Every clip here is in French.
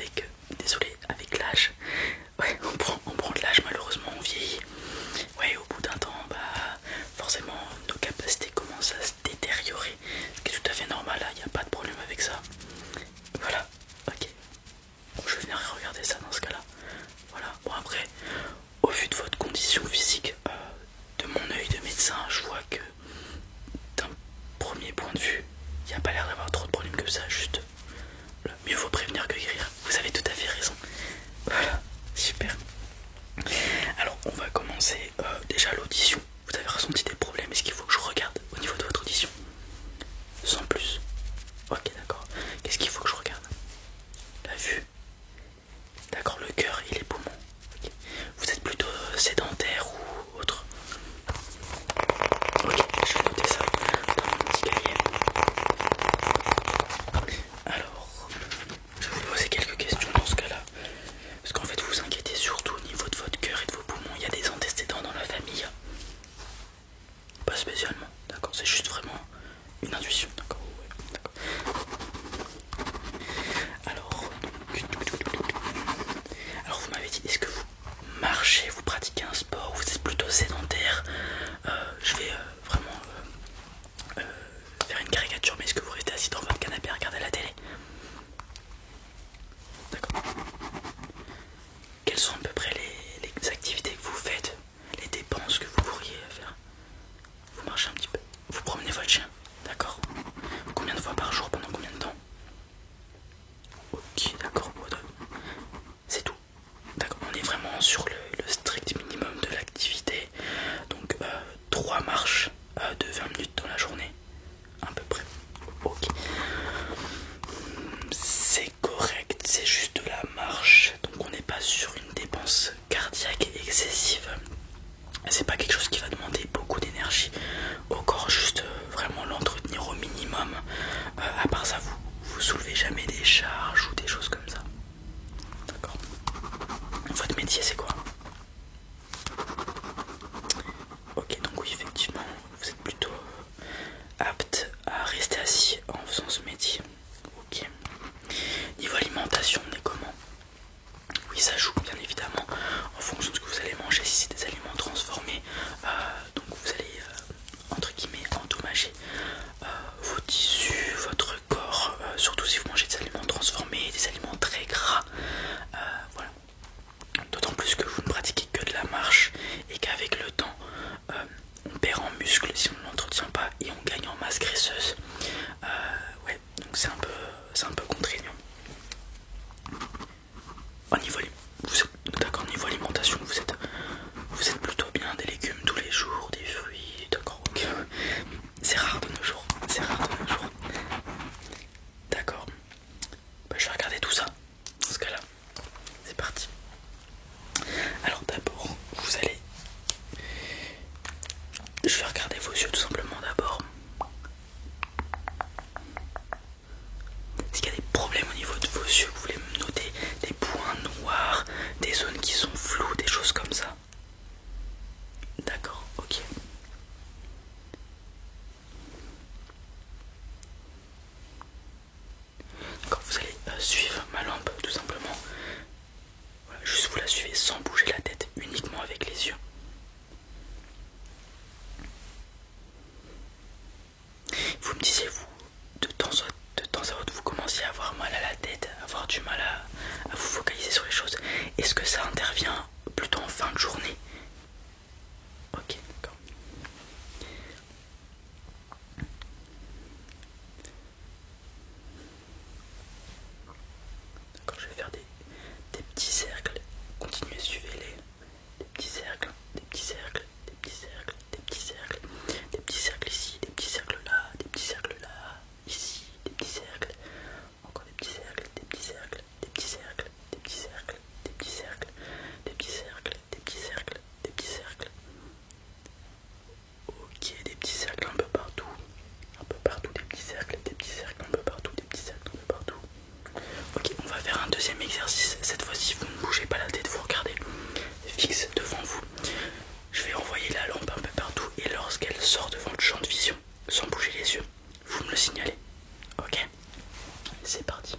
avec, désolé, avec l'âge, ouais, on prend de l'âge, malheureusement on vieillit. Ouais, au bout d'un temps, bah forcément nos capacités commencent à se détériorer, ce qui est tout à fait normal, il n'y a pas de problème avec ça. Voilà, ok. Bon, je vais venir regarder ça dans ce cas-là. Voilà, bon après, au vu de votre condition physique, de mon œil de médecin, je vois que d'un premier point de vue, il n'y a pas l'air d'avoir trop de problèmes que ça, juste mieux vaut prévenir que guérir. Vous avez tout à fait raison. Voilà, super. Alors on va commencer déjà l'audition. Vous avez ressenti des problèmes, est-ce qu'il faut que je regarde au niveau de votre audition? Sans plus. Ok, d'accord. Qu'est-ce qu'il faut que je regarde? La vue. D'accord, le cœur et les poumons. Okay. Vous êtes plutôt sédentaire ou autre? Ok, je vais noter ça dans mon petit cahier. Alors, je vais vous poser quelques questions dans ce cas-là. Parce qu'en fait, vous vous inquiétez surtout au niveau de votre cœur et de vos poumons. Il y a des antécédents dans la famille? Pas spécialement, d'accord, c'est juste vraiment une intuition, d'accord, ouais, d'accord. Alors vous m'avez dit, est-ce que vous marchez, vous pratiquez un sport, vous êtes plutôt sédentaire? Je vais vraiment faire une caricature, mais est-ce que vous restez assis dans votre canapé à regarder la télé? D'accord. Quelles sont à peu près les activités que vous faites, les dépenses que vous pourriez faire? Vous marchez un petit peu, vous promenez votre chien, d'accord? Combien de fois par jour, pendant combien de temps? Ok, d'accord, c'est tout. D'accord, on est vraiment sur le strict minimum de l'activité. Donc 3 marches de 20 minutes dans la journée, à peu près. Ok. C'est correct, c'est juste de la marche. Donc on n'est pas sur une dépense cardiaque excessive. C'est pas quelque chose qui va demander beaucoup d'énergie au corps, juste vraiment l'entretenir au minimum. À part ça, vous soulevez jamais des charges ou des choses comme ça. D'accord. Votre métier c'est quoi? Ok, donc oui, effectivement, vous êtes plutôt apte à rester assis en faisant ce métier. Ok. Niveau alimentation, on est comment? Oui, ça joue bien évidemment en fonction de ce que vous allez manger. Si c'est des aliments transformés, donc vous allez entre guillemets endommager vos tissus, votre corps, surtout si vous mangez des aliments transformés, des aliments très gras. Voilà. D'autant plus que vous ne pratiquez que de la marche et qu'avec le temps, on perd en muscle si on ne l'entretient pas et on gagne en masse graisseuse. Ouais, donc c'est un peu contraignant. Au niveau, d'accord, niveau alimentation, vous êtes plutôt bien, des légumes tous les jours, des fruits, d'accord, ok. C'est rare de nos jours, c'est rare de nos jours. D'accord, bah, je vais regarder tout ça dans ce cas-là. C'est parti. Alors d'abord, je vais regarder vos yeux tout simplement d'abord. Est-ce qu'il y a des problèmes au niveau de vos yeux? Vous voulez me noter des points noirs, des zones qui sont floues, des choses comme ça? D'accord, ok. Quand vous allez suivre ma lampe tout simplement, voilà, juste vous la suivez sans bouger la tête, uniquement avec les yeux. Vous me disiez, vous, de temps à autre, vous commenciez à avoir mal à la tête, à avoir du mal à vous focaliser sur les choses. Est-ce que ça intervient plutôt en fin de journée? Ok, d'accord. D'accord, je vais faire des petits cercles. Continuez, suivez-les. Des petits cercles, des petits cercles, des petits cercles, des petits cercles, des petits cercles ici, des petits cercles là, des petits cercles là, ici, des petits cercles, encore des petits cercles, des petits cercles, des petits cercles, des petits cercles, des petits cercles, des petits cercles, des petits cercles, des petits cercles. Ok, des petits cercles un peu partout, des petits cercles, des petits cercles un peu partout, des petits cercles un peu partout. Ok, on va faire un deuxième exercice. Cette fois-ci, vous ne bougez pas la tête, vous regardez fixe devant vous. Je vais envoyer la lampe un peu partout et lorsqu'elle sort devant le champ de vision, sans bouger les yeux, vous me le signalez. Ok, c'est parti.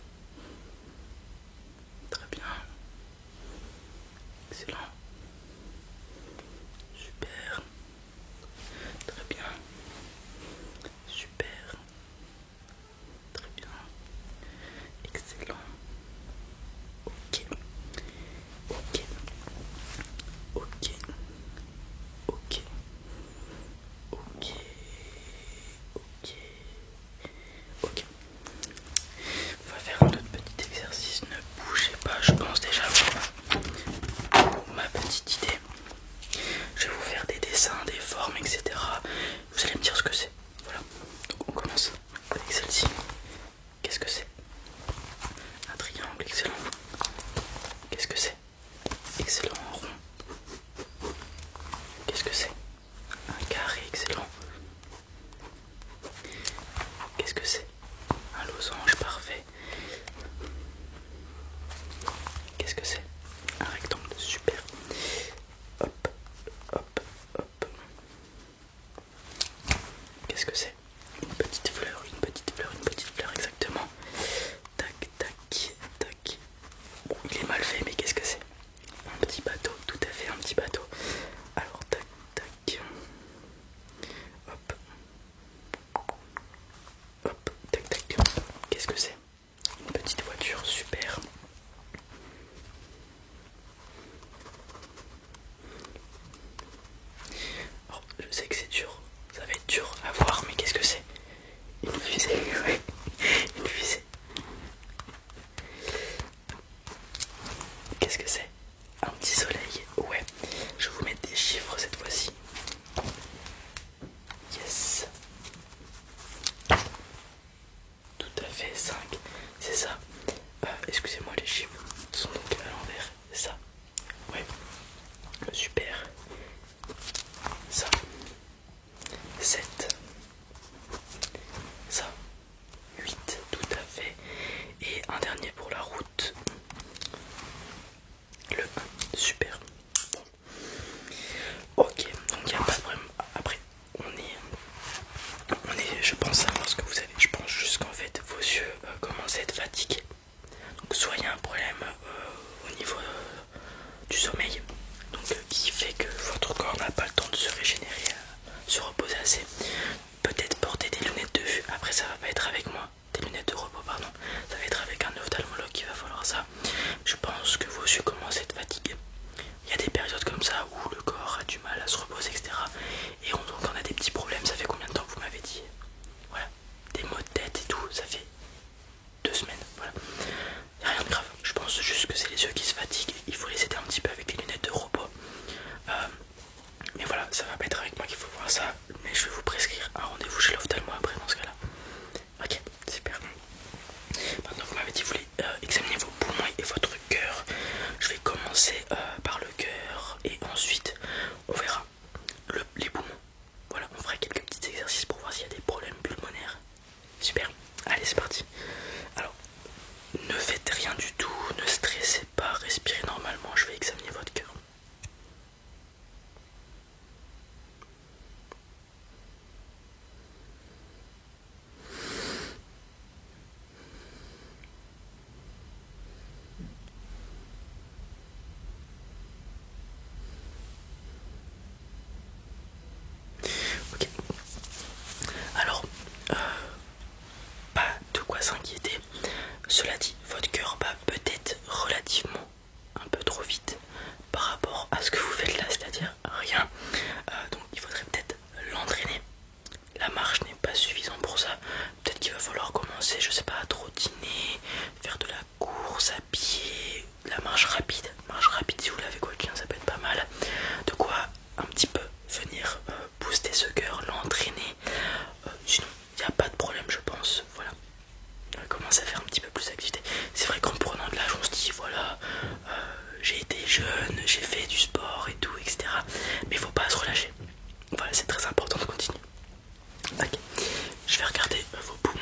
que c'est? Un rectangle, super. Hop, hop, hop. Qu'est-ce que c'est? Une petite fleur, une petite fleur, une petite fleur, exactement. Tac, tac, tac. Bon, il est mal fait, mais qu'est-ce que c'est? Un petit bateau, tout à fait, un petit bateau. Alors, tac, tac. Hop. Hop, tac, tac. Qu'est-ce que c'est? Une petite voiture, super. Oh, je sais que c'est dur, ça va être dur à voir, mais qu'est-ce que c'est? Une fusée, ouais, une fusée. Qu'est-ce que c'est? Un petit soleil, ouais. Je vais vous mettre des chiffres cette fois-ci. Yes. Tout à fait, 5, c'est ça. Excusez-moi, les chiffres sont donc à l'envers, c'est ça. Ouais, super. Ça, 7. Ça, 8, tout à fait. Et un dernier pour la route. Le 1, super. Bon. Ok, donc il n'y a pas de problème. Après, je pense savoir ce que vous avez. Je pense juste qu'en fait, vos yeux commencent à être fatigués. Donc soit il y a un problème au niveau du sommeil, donc qui fait que votre corps n'a pas le temps de se régénérer, se reposer assez. Peut-être porter des lunettes de vue. Après ça va pas être avec moi, des lunettes de repos pardon. Ça va être avec un ophtalmologue qui va falloir ça. Je pense que vos yeux commencent à être fatigués. Il y a des périodes comme ça où le corps a du mal à se reposer, etc. Et donc on a des petits problèmes. Ça fait combien de temps que vous m'avez dit? Voilà, des maux de tête et tout, ça fait 2 semaines, voilà. Y a rien de grave, je pense juste que c'est les yeux qui se fatiguent. Il faut les aider un petit peu avec des lunettes de repos. Mais voilà, ça va pas être avec moi qu'il faut voir ça. Mais je vais vous prescrire un rendez-vous chez l'ophtalmo après dans ce cas-là. Ok, super. Maintenant vous m'avez dit que vous voulez examiner vos poumons et votre cœur. Je vais commencer par le cœur et ensuite on verra les poumons. Voilà, on fera quelques petits exercices pour voir s'il y a des problèmes pulmonaires. Super, allez c'est parti. Alors, ne faites rien du tout, ne stressez pas, respirez normalement, je vais examiner votre cœur. Ok. Alors, pas de quoi s'inquiéter. Cela dit, votre cœur bat peut-être relativement un peu trop vite par rapport à ce que vous faites là, c'est-à-dire rien. Donc il faudrait peut-être l'entraîner. La marche n'est pas suffisante pour ça. Peut-être qu'il va falloir commencer, je sais pas, à trottiner, faire de la course à pied, la marche rapide. Marche rapide si vous l'avez coaché, ça peut être pas mal. De quoi un petit peu venir booster ce cœur, l'entraîner. Sinon, il n'y a pas de problème, je pense. Voilà. Commencer à faire un petit peu plus d'activité. C'est vrai qu'en prenant de l'âge, on se dit voilà, j'ai été jeune, j'ai fait du sport et tout, etc. Mais il faut pas se relâcher. Voilà, c'est très important de continuer. Ok, je vais regarder vos poumons.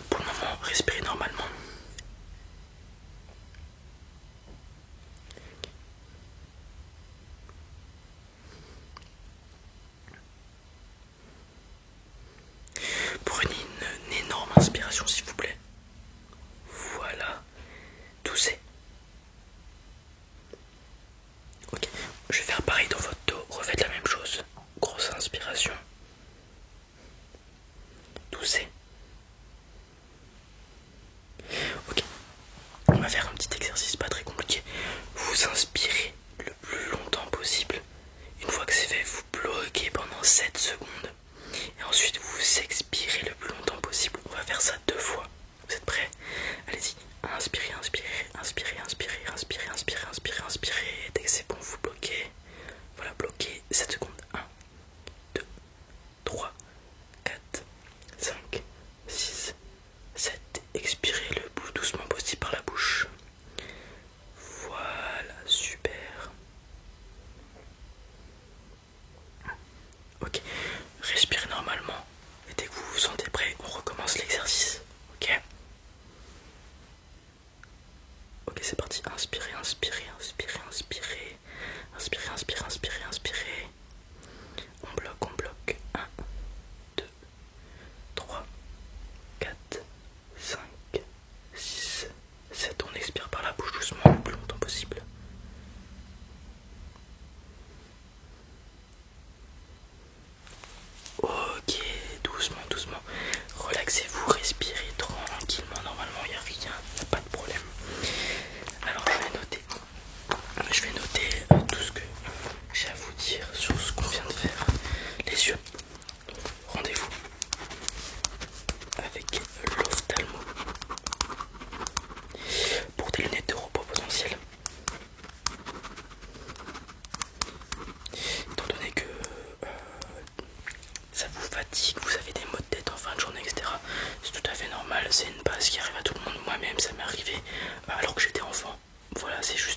Pour le moment, respirez normalement. Prenez une énorme inspiration s'il vous plaît. Voilà, toussez. Ok, je vais faire pareil dans votre dos. Refaites la même chose. Grosse inspiration. Toussez. Ok, on va faire un petit exercice pas très compliqué. Vous inspirez le plus longtemps possible. Une fois que c'est fait, vous bloquez pendant 7 secondes. Et ensuite, vous expirez le plus longtemps possible. On va faire ça 2 fois. Vous êtes prêts? Allez-y. Inspirez, inspirez, inspirez, inspirez, inspirez, inspirez, inspirez, inspirez. Dès que c'est bon, vous bloquez. Voilà, bloquez 7 secondes. 1, 2, 3, 4, 5, 6, 7. Expirez le plus doucement possible par la bouche. Ok, c'est parti. Inspirez, inspirez, inspirez, inspirez. Inspirez, inspirez, inspirez, inspirez. On bloque, on bloque. 1, 2, 3, 4, 5, 6, 7. On expire par la bouche doucement, le plus longtemps possible. Ok, doucement, doucement. Relaxez-vous, respirez tranquillement. Normalement, il n'y a rien, il n'y a pas de problème. Alors, je vais noter tout ce que j'ai à vous dire sur ce qu'on vient de faire. Les yeux. Rendez-vous avec l'ophtalmo pour des lunettes de repos potentiel. Étant donné que ça vous fatigue, vous avez des maux de tête en fin de journée, etc. C'est tout à fait normal, c'est une base qui arrive à tout le monde. Moi-même, ça m'est arrivé alors que j'étais enfant. Voilà, c'est juste